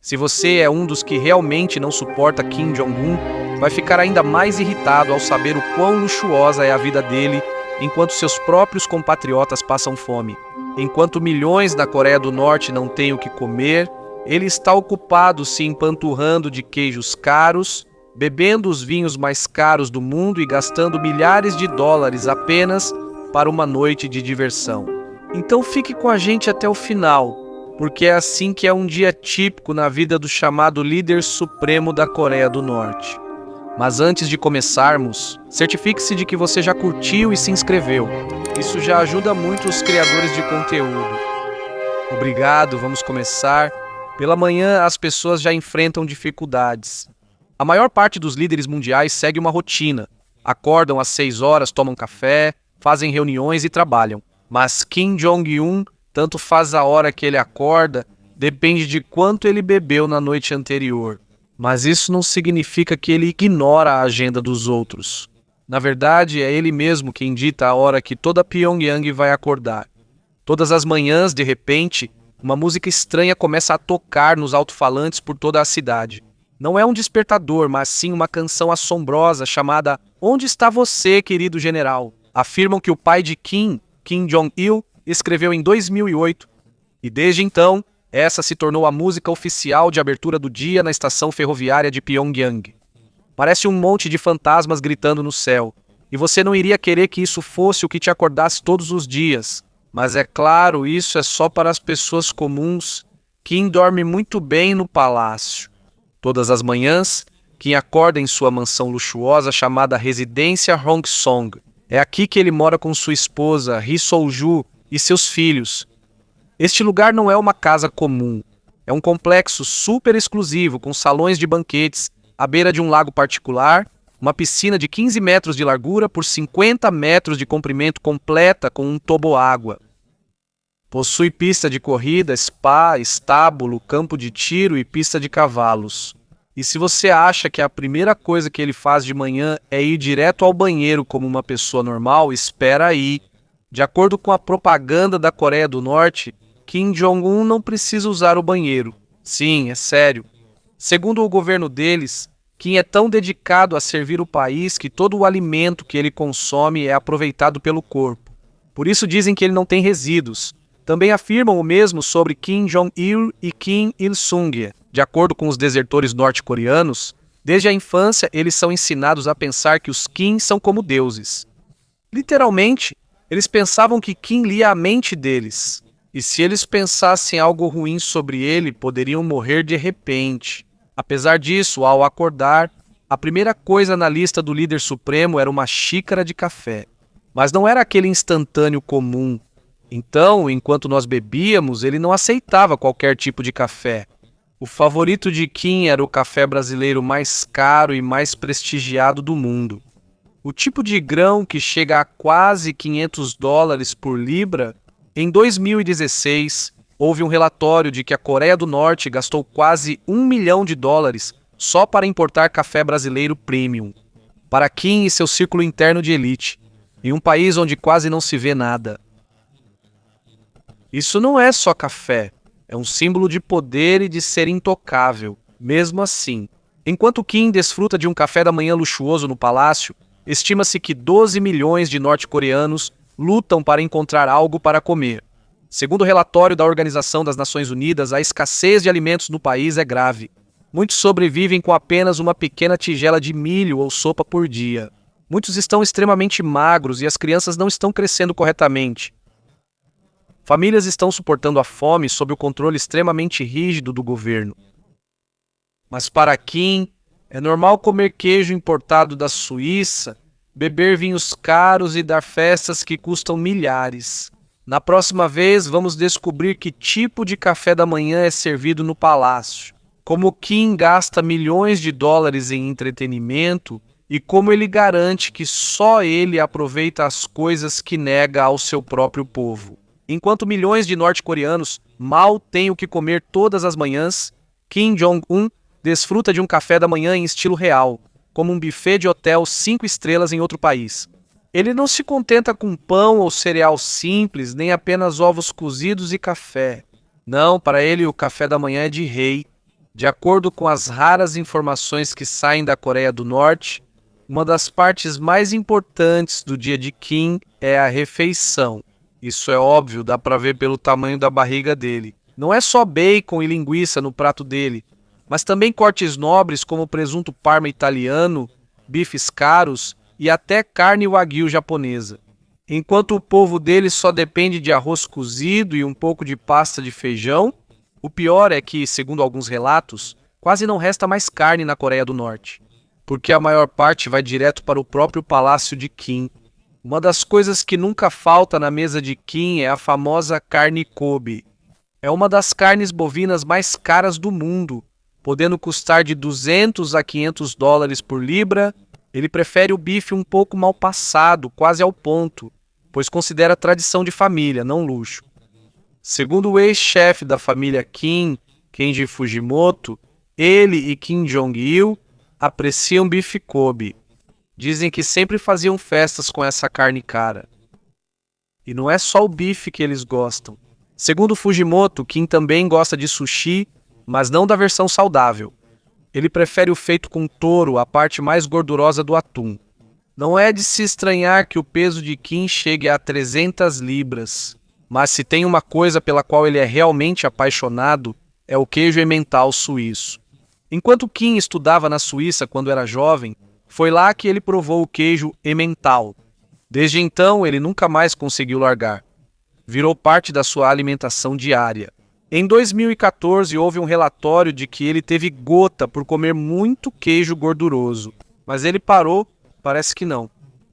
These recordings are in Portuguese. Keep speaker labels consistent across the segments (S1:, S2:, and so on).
S1: Se você é um dos que realmente não suporta Kim Jong-un, vai ficar ainda mais irritado ao saber o quão luxuosa é a vida dele, enquanto seus próprios compatriotas passam fome. Enquanto milhões da Coreia do Norte não têm o que comer, ele está ocupado se empanturrando de queijos caros, bebendo os vinhos mais caros do mundo e gastando milhares de dólares apenas para uma noite de diversão. Então fique com a gente até o final, porque é assim que é um dia típico na vida do chamado líder supremo da Coreia do Norte. Mas antes de começarmos, certifique-se de que você já curtiu e se inscreveu. Isso já ajuda muito os criadores de conteúdo. Obrigado, vamos começar. Pela manhã, as pessoas já enfrentam dificuldades. A maior parte dos líderes mundiais segue uma rotina. Acordam às 6 horas, tomam café, fazem reuniões e trabalham. Mas Kim Jong-un, tanto faz a hora que ele acorda, depende de quanto ele bebeu na noite anterior. Mas isso não significa que ele ignora a agenda dos outros. Na verdade, é ele mesmo quem dita a hora que toda Pyongyang vai acordar. Todas as manhãs, de repente, uma música estranha começa a tocar nos alto-falantes por toda a cidade. Não é um despertador, mas sim uma canção assombrosa chamada Onde está você, querido general? Afirmam que o pai de Kim Jong-il, escreveu em 2008, e desde então, essa se tornou a música oficial de abertura do dia na estação ferroviária de Pyongyang. Parece um monte de fantasmas gritando no céu, e você não iria querer que isso fosse o que te acordasse todos os dias. Mas é claro, isso é só para as pessoas comuns. Kim dorme muito bem no palácio. Todas as manhãs, Kim acorda em sua mansão luxuosa chamada Residência Hongseong. É aqui que ele mora com sua esposa, Ri Sol-ju, e seus filhos. Este lugar não é uma casa comum. É um complexo super exclusivo com salões de banquetes à beira de um lago particular, uma piscina de 15 metros de largura por 50 metros de comprimento completa com um toboágua. Possui pista de corrida, spa, estábulo, campo de tiro e pista de cavalos. E se você acha que a primeira coisa que ele faz de manhã é ir direto ao banheiro como uma pessoa normal, espera aí. De acordo com a propaganda da Coreia do Norte, Kim Jong-un não precisa usar o banheiro. Sim, é sério. Segundo o governo deles, Kim é tão dedicado a servir o país que todo o alimento que ele consome é aproveitado pelo corpo. Por isso dizem que ele não tem resíduos. Também afirmam o mesmo sobre Kim Jong-il e Kim Il-sung. De acordo com os desertores norte-coreanos, desde a infância eles são ensinados a pensar que os Kim são como deuses. Literalmente, eles pensavam que Kim lia a mente deles. E se eles pensassem algo ruim sobre ele, poderiam morrer de repente. Apesar disso, ao acordar, a primeira coisa na lista do líder supremo era uma xícara de café. Mas não era aquele instantâneo comum. Então, enquanto nós bebíamos, ele não aceitava qualquer tipo de café. O favorito de Kim era o café brasileiro mais caro e mais prestigiado do mundo. O tipo de grão que chega a quase $500 por libra. Em 2016, houve um relatório de que a Coreia do Norte gastou quase $1 milhão só para importar café brasileiro premium, para Kim e seu círculo interno de elite, em um país onde quase não se vê nada. Isso não é só café, é um símbolo de poder e de ser intocável. Mesmo assim, enquanto Kim desfruta de um café da manhã luxuoso no palácio, estima-se que 12 milhões de norte-coreanos lutam para encontrar algo para comer. Segundo o relatório da Organização das Nações Unidas, a escassez de alimentos no país é grave. Muitos sobrevivem com apenas uma pequena tigela de milho ou sopa por dia. Muitos estão extremamente magros e as crianças não estão crescendo corretamente. Famílias estão suportando a fome sob o controle extremamente rígido do governo. Mas para Kim, é normal comer queijo importado da Suíça, beber vinhos caros e dar festas que custam milhares. Na próxima vez, vamos descobrir que tipo de café da manhã é servido no palácio, como Kim gasta milhões de dólares em entretenimento e como ele garante que só ele aproveita as coisas que nega ao seu próprio povo. Enquanto milhões de norte-coreanos mal têm o que comer todas as manhãs, Kim Jong-un desfruta de um café da manhã em estilo real, como um buffet de hotel 5 estrelas em outro país. Ele não se contenta com pão ou cereal simples, nem apenas ovos cozidos e café. Não, para ele o café da manhã é de rei. De acordo com as raras informações que saem da Coreia do Norte, uma das partes mais importantes do dia de Kim é a refeição. Isso é óbvio, dá pra ver pelo tamanho da barriga dele. Não é só bacon e linguiça no prato dele, mas também cortes nobres como presunto parma italiano, bifes caros e até carne wagyu japonesa. Enquanto o povo dele só depende de arroz cozido e um pouco de pasta de feijão, o pior é que, segundo alguns relatos, quase não resta mais carne na Coreia do Norte, porque a maior parte vai direto para o próprio palácio de Kim. Uma das coisas que nunca falta na mesa de Kim é a famosa carne Kobe. É uma das carnes bovinas mais caras do mundo, podendo custar de 200 a 500 dólares por libra. Ele prefere o bife um pouco mal passado, quase ao ponto, pois considera tradição de família, não luxo. Segundo o ex-chefe da família Kim, Kenji Fujimoto, ele e Kim Jong-il apreciam bife Kobe. Dizem que sempre faziam festas com essa carne cara. E não é só o bife que eles gostam. Segundo Fujimoto, Kim também gosta de sushi, mas não da versão saudável. Ele prefere o feito com touro, a parte mais gordurosa do atum. Não é de se estranhar que o peso de Kim chegue a 300 libras. Mas se tem uma coisa pela qual ele é realmente apaixonado, é o queijo emmental suíço. Enquanto Kim estudava na Suíça quando era jovem, foi lá que ele provou o queijo emmental. Desde então, ele nunca mais conseguiu largar. Virou parte da sua alimentação diária. Em 2014, houve um relatório de que ele teve gota por comer muito queijo gorduroso. Mas ele parou? Parece que não.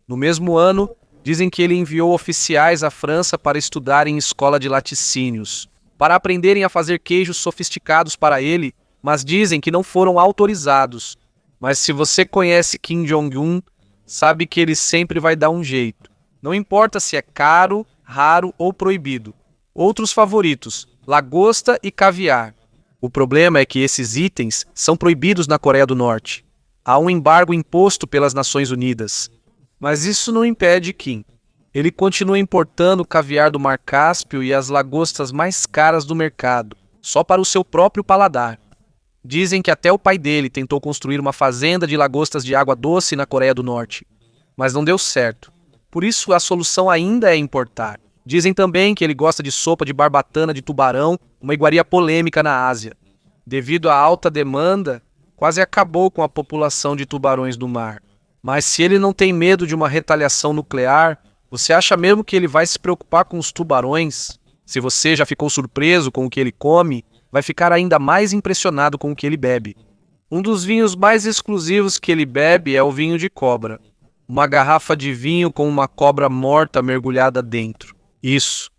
S1: No mesmo ano, dizem que ele enviou oficiais à França para estudar em escola de laticínios, para aprenderem a fazer queijos sofisticados para ele, mas dizem que não foram autorizados. Mas se você conhece Kim Jong-un, sabe que ele sempre vai dar um jeito. Não importa se é caro, raro ou proibido. Outros favoritos, lagosta e caviar. O problema é que esses itens são proibidos na Coreia do Norte. Há um embargo imposto pelas Nações Unidas. Mas isso não impede Kim. Ele continua importando o caviar do Mar Cáspio e as lagostas mais caras do mercado, só para o seu próprio paladar. Dizem que até o pai dele tentou construir uma fazenda de lagostas de água doce na Coreia do Norte, mas não deu certo. Por isso, a solução ainda é importar. Dizem também que ele gosta de sopa de barbatana de tubarão, uma iguaria polêmica na Ásia. Devido à alta demanda, quase acabou com a população de tubarões do mar. Mas se ele não tem medo de uma retaliação nuclear, você acha mesmo que ele vai se preocupar com os tubarões? Se você já ficou surpreso com o que ele come, vai ficar ainda mais impressionado com o que ele bebe. Um dos vinhos mais exclusivos que ele bebe é o vinho de cobra. Uma garrafa de vinho com uma cobra morta mergulhada dentro. Isso.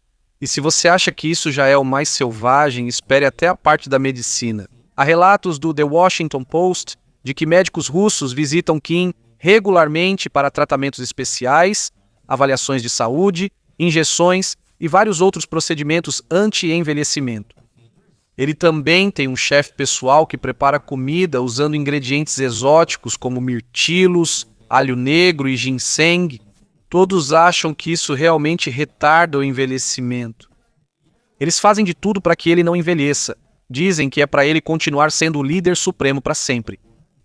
S1: E se você acha que isso já é o mais selvagem, espere até a parte da medicina. Há relatos do The Washington Post de que médicos russos visitam Kim regularmente para tratamentos especiais, avaliações de saúde, injeções e vários outros procedimentos anti-envelhecimento. Ele também tem um chefe pessoal que prepara comida usando ingredientes exóticos como mirtilos, alho negro e ginseng. Todos acham que isso realmente retarda o envelhecimento. Eles fazem de tudo para que ele não envelheça. Dizem que é para ele continuar sendo o líder supremo para sempre.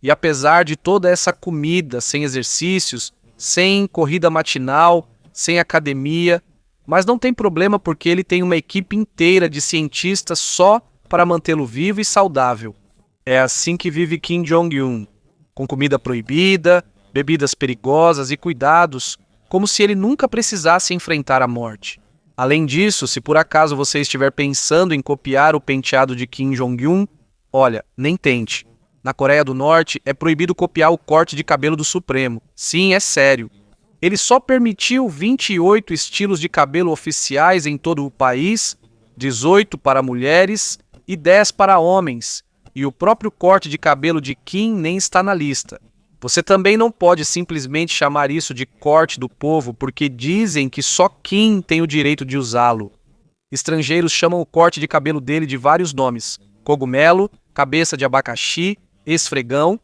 S1: E apesar de toda essa comida, sem exercícios, sem corrida matinal, sem academia, mas não tem problema porque ele tem uma equipe inteira de cientistas só para mantê-lo vivo e saudável. É assim que vive Kim Jong-un, com comida proibida, bebidas perigosas e cuidados, como se ele nunca precisasse enfrentar a morte. Além disso, se por acaso você estiver pensando em copiar o penteado de Kim Jong-un, olha, nem tente. Na Coreia do Norte, é proibido copiar o corte de cabelo do Supremo. Sim, é sério. Ele só permitiu 28 estilos de cabelo oficiais em todo o país, 18 para mulheres e 10 para homens. E o próprio corte de cabelo de Kim nem está na lista. Você também não pode simplesmente chamar isso de corte do povo porque dizem que só Kim tem o direito de usá-lo. Estrangeiros chamam o corte de cabelo dele de vários nomes: cogumelo, cabeça de abacaxi, esfregão,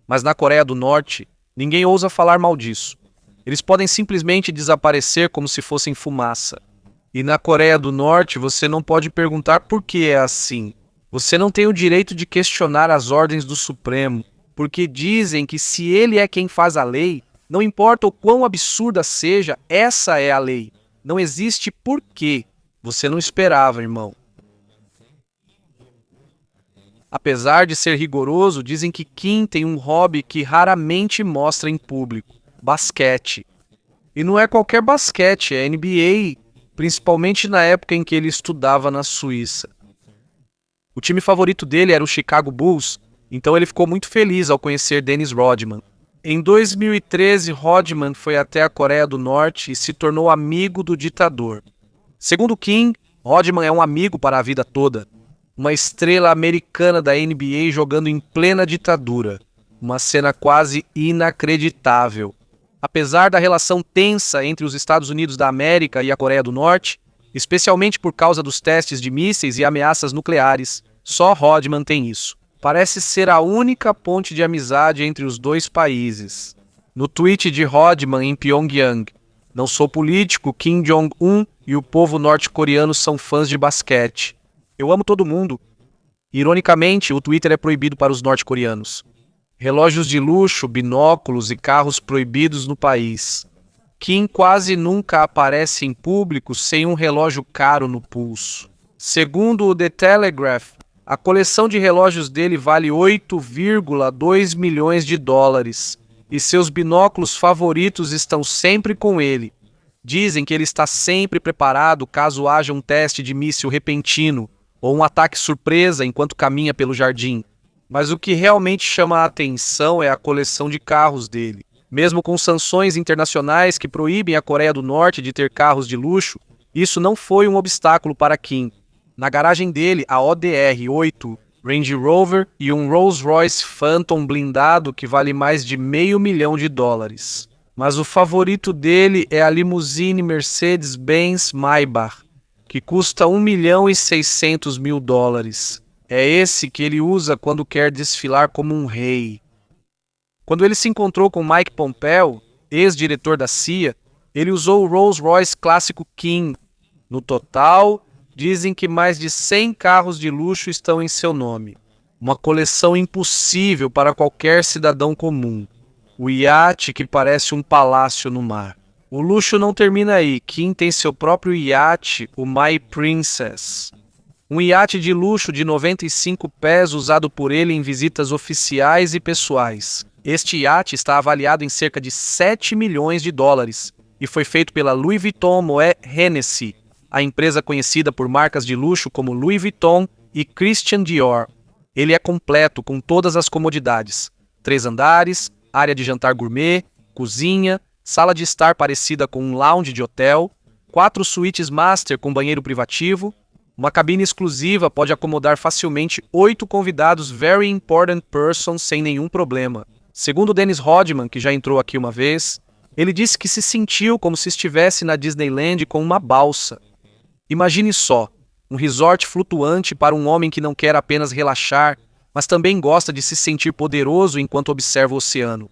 S1: mas na Coreia do Norte, ninguém ousa falar mal disso. Eles podem simplesmente desaparecer como se fossem fumaça. E na Coreia do Norte, você não pode perguntar por que é assim. Você não tem o direito de questionar as ordens do Supremo, porque dizem que se ele é quem faz a lei, não importa o quão absurda seja, essa é a lei. Não existe porquê. Você não esperava, irmão. Apesar de ser rigoroso, dizem que Kim tem um hobby que raramente mostra em público: basquete. E não é qualquer basquete, é NBA, principalmente na época em que ele estudava na Suíça. O time favorito dele era o Chicago Bulls, então ele ficou muito feliz ao conhecer Dennis Rodman. Em 2013, Rodman foi até a Coreia do Norte e se tornou amigo do ditador. Segundo Kim, Rodman é um amigo para a vida toda. Uma estrela americana da NBA jogando em plena ditadura. Uma cena quase inacreditável. Apesar da relação tensa entre os Estados Unidos da América e a Coreia do Norte, especialmente por causa dos testes de mísseis e ameaças nucleares, só Rodman tem isso. Parece ser a única ponte de amizade entre os dois países. No tweet de Rodman em Pyongyang: "Não sou político, Kim Jong-un e o povo norte-coreano são fãs de basquete. Eu amo todo mundo." Ironicamente, o Twitter é proibido para os norte-coreanos. Relógios de luxo, binóculos e carros proibidos no país. Kim quase nunca aparece em público sem um relógio caro no pulso. Segundo o The Telegraph, a coleção de relógios dele vale 8,2 milhões de dólares e seus binóculos favoritos estão sempre com ele. Dizem que ele está sempre preparado caso haja um teste de míssil repentino ou um ataque surpresa enquanto caminha pelo jardim. Mas o que realmente chama a atenção é a coleção de carros dele. Mesmo com sanções internacionais que proíbem a Coreia do Norte de ter carros de luxo, isso não foi um obstáculo para Kim. Na garagem dele, a ODR-8, Range Rover e um Rolls-Royce Phantom blindado que vale mais de $500 mil. Mas o favorito dele é a limusine Mercedes-Benz Maybach, que custa $1,6 milhão. É esse que ele usa quando quer desfilar como um rei. Quando ele se encontrou com Mike Pompeo, ex-diretor da CIA, ele usou o Rolls-Royce clássico King. No total, dizem que mais de 100 carros de luxo estão em seu nome. Uma coleção impossível para qualquer cidadão comum. O iate que parece um palácio no mar. O luxo não termina aí. Kim tem seu próprio iate, o My Princess. Um iate de luxo de 95 pés usado por ele em visitas oficiais e pessoais. Este iate está avaliado em cerca de $7 milhões e foi feito pela Louis Vuitton Moet Hennessy, a empresa conhecida por marcas de luxo como Louis Vuitton e Christian Dior. Ele é completo com todas as comodidades: 3 andares, área de jantar gourmet, cozinha, sala de estar parecida com um lounge de hotel, 4 suítes master com banheiro privativo. Uma cabine exclusiva pode acomodar facilmente 8 convidados very important persons sem nenhum problema. Segundo Dennis Rodman, que já entrou aqui uma vez, ele disse que se sentiu como se estivesse na Disneyland com uma balsa. Imagine só, um resort flutuante para um homem que não quer apenas relaxar, mas também gosta de se sentir poderoso enquanto observa o oceano.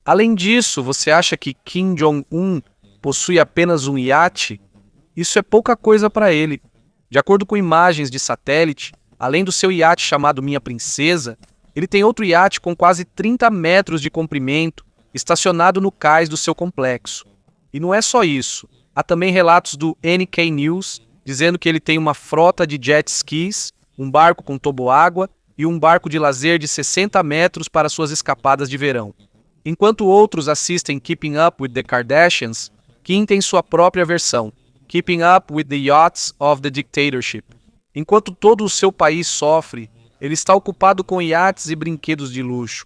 S1: Além disso, você acha que Kim Jong-un possui apenas um iate? Isso é pouca coisa para ele. De acordo com imagens de satélite, além do seu iate chamado Minha Princesa, ele tem outro iate com quase 30 metros de comprimento, estacionado no cais do seu complexo. E não é só isso. Há também relatos do NK News dizendo que ele tem uma frota de jet skis, um barco com toboágua e um barco de lazer de 60 metros para suas escapadas de verão. Enquanto outros assistem Keeping Up with the Kardashians, Kim tem sua própria versão, Keeping Up with the Yachts of the Dictatorship. Enquanto todo o seu país sofre, ele está ocupado com iates e brinquedos de luxo.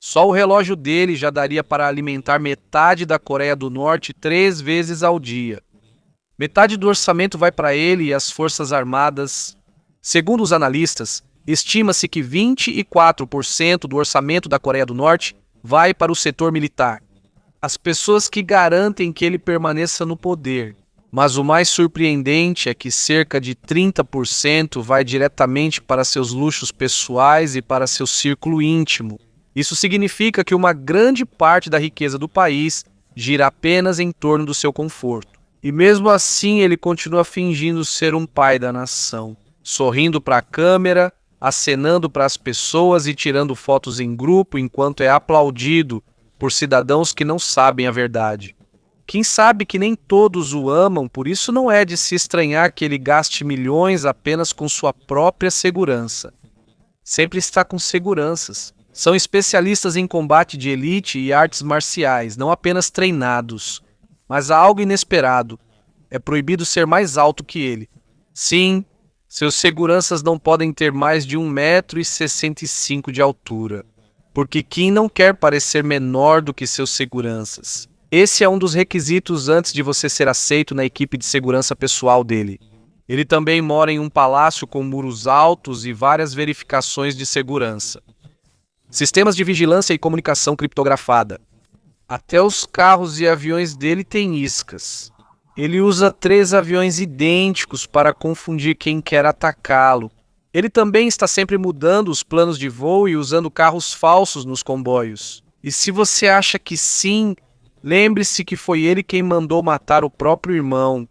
S1: Só o relógio dele já daria para alimentar metade da Coreia do Norte 3 vezes ao dia. Metade do orçamento vai para ele e as Forças Armadas. Segundo os analistas, estima-se que 24% do orçamento da Coreia do Norte vai para o setor militar. As pessoas que garantem que ele permaneça no poder. Mas o mais surpreendente é que cerca de 30% vai diretamente para seus luxos pessoais e para seu círculo íntimo. Isso significa que uma grande parte da riqueza do país gira apenas em torno do seu conforto. E mesmo assim ele continua fingindo ser um pai da nação. sorrindo para a câmera, acenando para as pessoas e tirando fotos em grupo enquanto é aplaudido por cidadãos que não sabem a verdade. Kim sabe que nem todos o amam, por isso não é de se estranhar que ele gaste milhões apenas com sua própria segurança. Sempre está com seguranças. São especialistas em combate de elite e artes marciais, não apenas treinados. Mas há algo inesperado. É proibido ser mais alto que ele. Sim, seus seguranças não podem ter mais de 1,65 m de altura, porque Kim não quer parecer menor do que seus seguranças. Esse é um dos requisitos antes de você ser aceito na equipe de segurança pessoal dele. Ele também mora em um palácio com muros altos e várias verificações de segurança. Sistemas de vigilância e comunicação criptografada. Até os carros e aviões dele têm iscas. Ele usa 3 aviões idênticos para confundir quem quer atacá-lo. Ele também está sempre mudando os planos de voo e usando carros falsos nos comboios. E se você acha que sim, lembre-se que foi ele quem mandou matar o próprio irmão.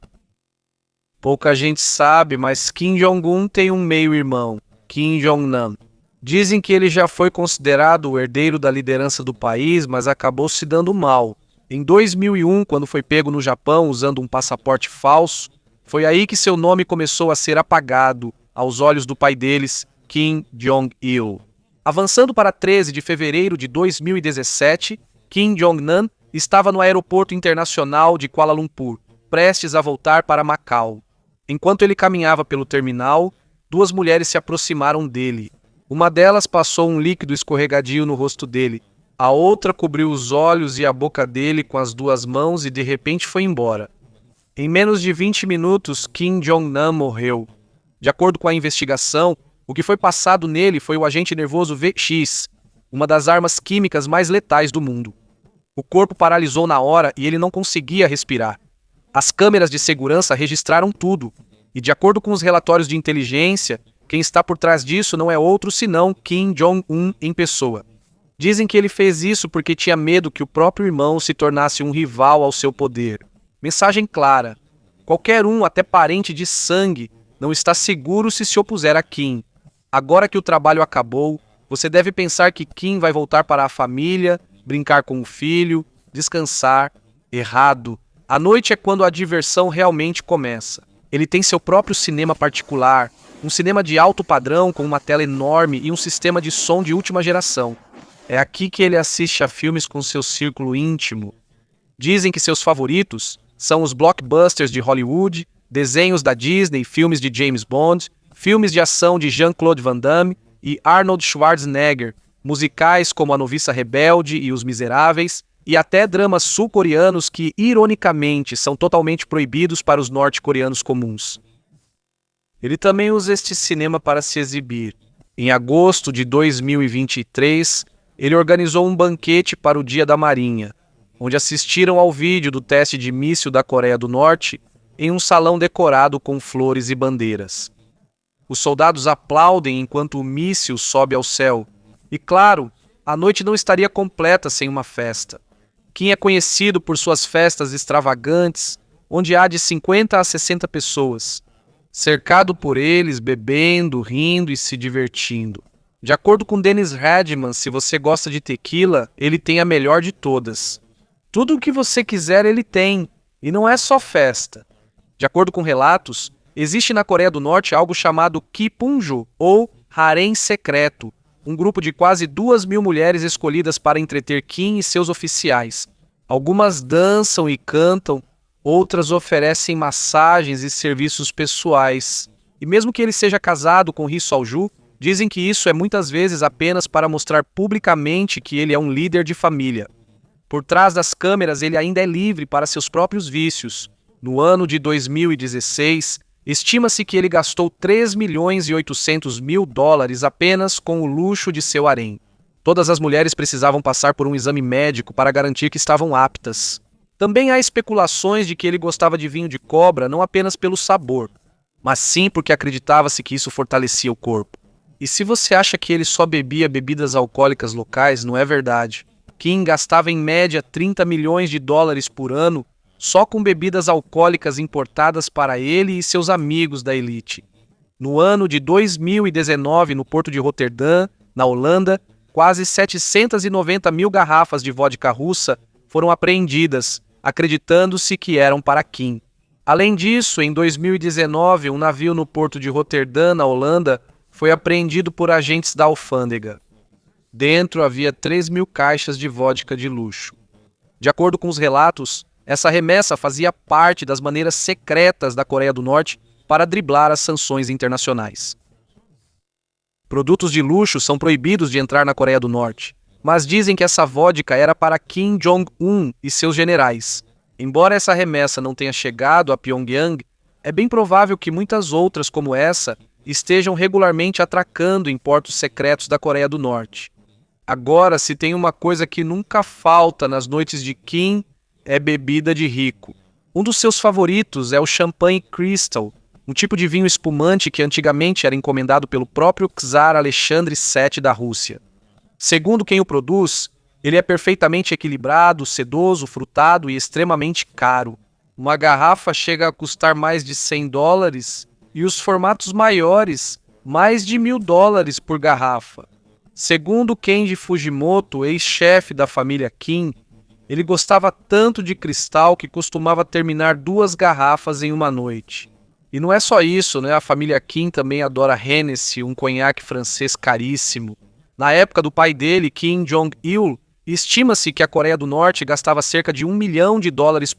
S1: Pouca gente sabe, mas Kim Jong-un tem um meio-irmão, Kim Jong-nam. Dizem que ele já foi considerado o herdeiro da liderança do país, mas acabou se dando mal. Em 2001, quando foi pego no Japão usando um passaporte falso, foi aí que seu nome começou a ser apagado aos olhos do pai deles, Kim Jong-il. Avançando para 13 de fevereiro de 2017, Kim Jong-nam estava no aeroporto internacional de Kuala Lumpur, prestes a voltar para Macau. Enquanto ele caminhava pelo terminal, 2 mulheres se aproximaram dele. Uma delas passou um líquido escorregadio no rosto dele. A outra cobriu os olhos e a boca dele com as 2 mãos e de repente foi embora. Em menos de 20 minutos, Kim Jong-nam morreu. De acordo com a investigação, o que foi passado nele foi o agente nervoso VX, uma das armas químicas mais letais do mundo. O corpo paralisou na hora e ele não conseguia respirar. As câmeras de segurança registraram tudo, e de acordo com os relatórios de inteligência, quem está por trás disso não é outro senão Kim Jong-un em pessoa. Dizem que ele fez isso porque tinha medo que o próprio irmão se tornasse um rival ao seu poder. Mensagem clara: qualquer um, até parente de sangue, não está seguro se opuser a Kim. Agora que o trabalho acabou, você deve pensar que Kim vai voltar para a família, brincar com o filho, descansar. Errado. A noite é quando a diversão realmente começa. Ele tem seu próprio cinema particular, um cinema de alto padrão com uma tela enorme e um sistema de som de última geração. É aqui que ele assiste a filmes com seu círculo íntimo. Dizem que seus favoritos são os blockbusters de Hollywood, desenhos da Disney, filmes de James Bond, filmes de ação de Jean-Claude Van Damme e Arnold Schwarzenegger, musicais como A Noviça Rebelde e Os Miseráveis, e até dramas sul-coreanos que, ironicamente, são totalmente proibidos para os norte-coreanos comuns. Ele também usa este cinema para se exibir. Em agosto de 2023, ele organizou um banquete para o Dia da Marinha, onde assistiram ao vídeo do teste de míssil da Coreia do Norte em um salão decorado com flores e bandeiras. Os soldados aplaudem enquanto o míssil sobe ao céu. E claro, a noite não estaria completa sem uma festa. Kim é conhecido por suas festas extravagantes, onde há de 50 a 60 pessoas, cercado por eles, bebendo, rindo e se divertindo. De acordo com Dennis Rodman, se você gosta de tequila, ele tem a melhor de todas. Tudo o que você quiser ele tem, e não é só festa. De acordo com relatos, existe na Coreia do Norte algo chamado Kipunju, ou harém secreto, um grupo de quase 2.000 mulheres escolhidas para entreter Kim e seus oficiais. Algumas dançam e cantam, outras oferecem massagens e serviços pessoais. E mesmo que ele seja casado com Ri Sol-ju, dizem que isso é muitas vezes apenas para mostrar publicamente que ele é um líder de família. Por trás das câmeras, ele ainda é livre para seus próprios vícios. No ano de 2016, estima-se que ele gastou 3.800.000 dólares apenas com o luxo de seu harém. Todas as mulheres precisavam passar por um exame médico para garantir que estavam aptas. Também há especulações de que ele gostava de vinho de cobra não apenas pelo sabor, mas sim porque acreditava-se que isso fortalecia o corpo. E se você acha que ele só bebia bebidas alcoólicas locais, não é verdade. Kim gastava em média 30 milhões de dólares por ano só com bebidas alcoólicas importadas para ele e seus amigos da elite. No ano de 2019, no porto de Roterdã, na Holanda, quase 790 mil garrafas de vodka russa foram apreendidas, acreditando-se que eram para Kim. Além disso, em 2019, um navio no porto de Roterdã, na Holanda, foi apreendido por agentes da alfândega. Dentro havia 3.000 caixas de vodka de luxo. De acordo com os relatos, essa remessa fazia parte das maneiras secretas da Coreia do Norte para driblar as sanções internacionais. Produtos de luxo são proibidos de entrar na Coreia do Norte, mas dizem que essa vodka era para Kim Jong-un e seus generais. Embora essa remessa não tenha chegado a Pyongyang, é bem provável que muitas outras como essa estejam regularmente atracando em portos secretos da Coreia do Norte. Agora, se tem uma coisa que nunca falta nas noites de Kim, é bebida de rico. Um dos seus favoritos é o champanhe Crystal, um tipo de vinho espumante que antigamente era encomendado pelo próprio czar Alexandre VII da Rússia. Segundo quem o produz, ele é perfeitamente equilibrado, sedoso, frutado e extremamente caro. Uma garrafa chega a custar mais de $100 e os formatos maiores, mais de $1.000 por garrafa. Segundo Kenji Fujimoto, ex-chefe da família Kim, ele gostava tanto de cristal que costumava terminar 2 garrafas em uma noite. E não é só isso, né? A família Kim também adora Hennessy, um conhaque francês caríssimo. Na época do pai dele, Kim Jong-il, estima-se que a Coreia do Norte gastava cerca de $1 milhão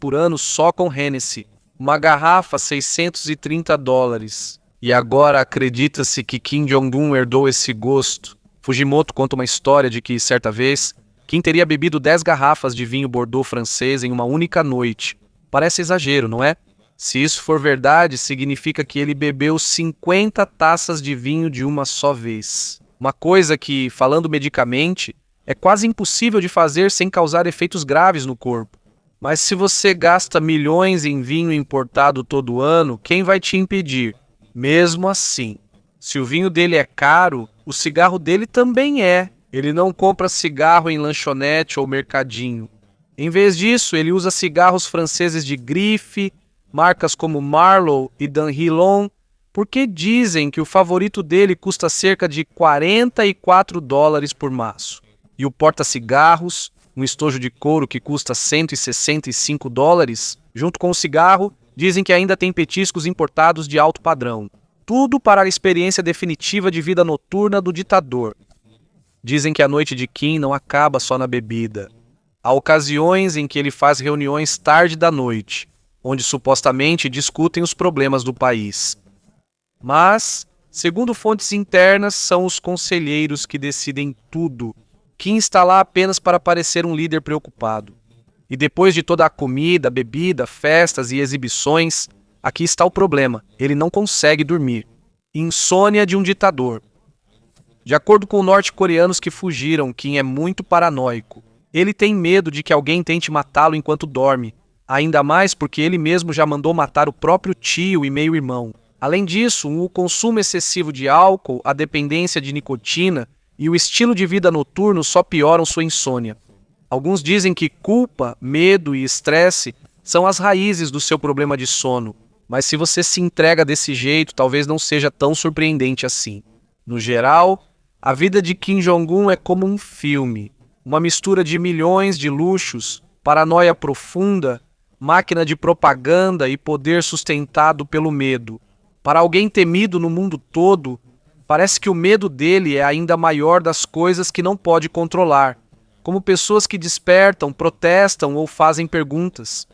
S1: por ano só com Hennessy. Uma garrafa, $630. E agora acredita-se que Kim Jong-un herdou esse gosto. Fujimoto conta uma história de que, certa vez, Kim teria bebido 10 garrafas de vinho Bordeaux francês em uma única noite. Parece exagero, não é? Se isso for verdade, significa que ele bebeu 50 taças de vinho de uma só vez. Uma coisa que, falando medicamente, é quase impossível de fazer sem causar efeitos graves no corpo. Mas se você gasta milhões em vinho importado todo ano, quem vai te impedir? Mesmo assim, se o vinho dele é caro, o cigarro dele também é. Ele não compra cigarro em lanchonete ou mercadinho. Em vez disso, ele usa cigarros franceses de grife, marcas como Marlboro e Danhilon, porque dizem que o favorito dele custa cerca de $44 por maço. E o porta-cigarros, um estojo de couro que custa $165, junto com o cigarro, dizem que ainda tem petiscos importados de alto padrão. Tudo para a experiência definitiva de vida noturna do ditador. Dizem que a noite de Kim não acaba só na bebida. Há ocasiões em que ele faz reuniões tarde da noite, onde supostamente discutem os problemas do país. Mas, segundo fontes internas, são os conselheiros que decidem tudo. Kim está lá apenas para parecer um líder preocupado. E depois de toda a comida, bebida, festas e exibições, aqui está o problema: ele não consegue dormir. Insônia de um ditador. De acordo com norte-coreanos que fugiram, Kim é muito paranoico. Ele tem medo de que alguém tente matá-lo enquanto dorme, ainda mais porque ele mesmo já mandou matar o próprio tio e meio-irmão. Além disso, o consumo excessivo de álcool, a dependência de nicotina e o estilo de vida noturno só pioram sua insônia. Alguns dizem que culpa, medo e estresse são as raízes do seu problema de sono, mas se você se entrega desse jeito, talvez não seja tão surpreendente assim. No geral, a vida de Kim Jong-un é como um filme, uma mistura de milhões de luxos, paranoia profunda, máquina de propaganda e poder sustentado pelo medo. Para alguém temido no mundo todo, parece que o medo dele é ainda maior das coisas que não pode controlar, como pessoas que despertam, protestam ou fazem perguntas.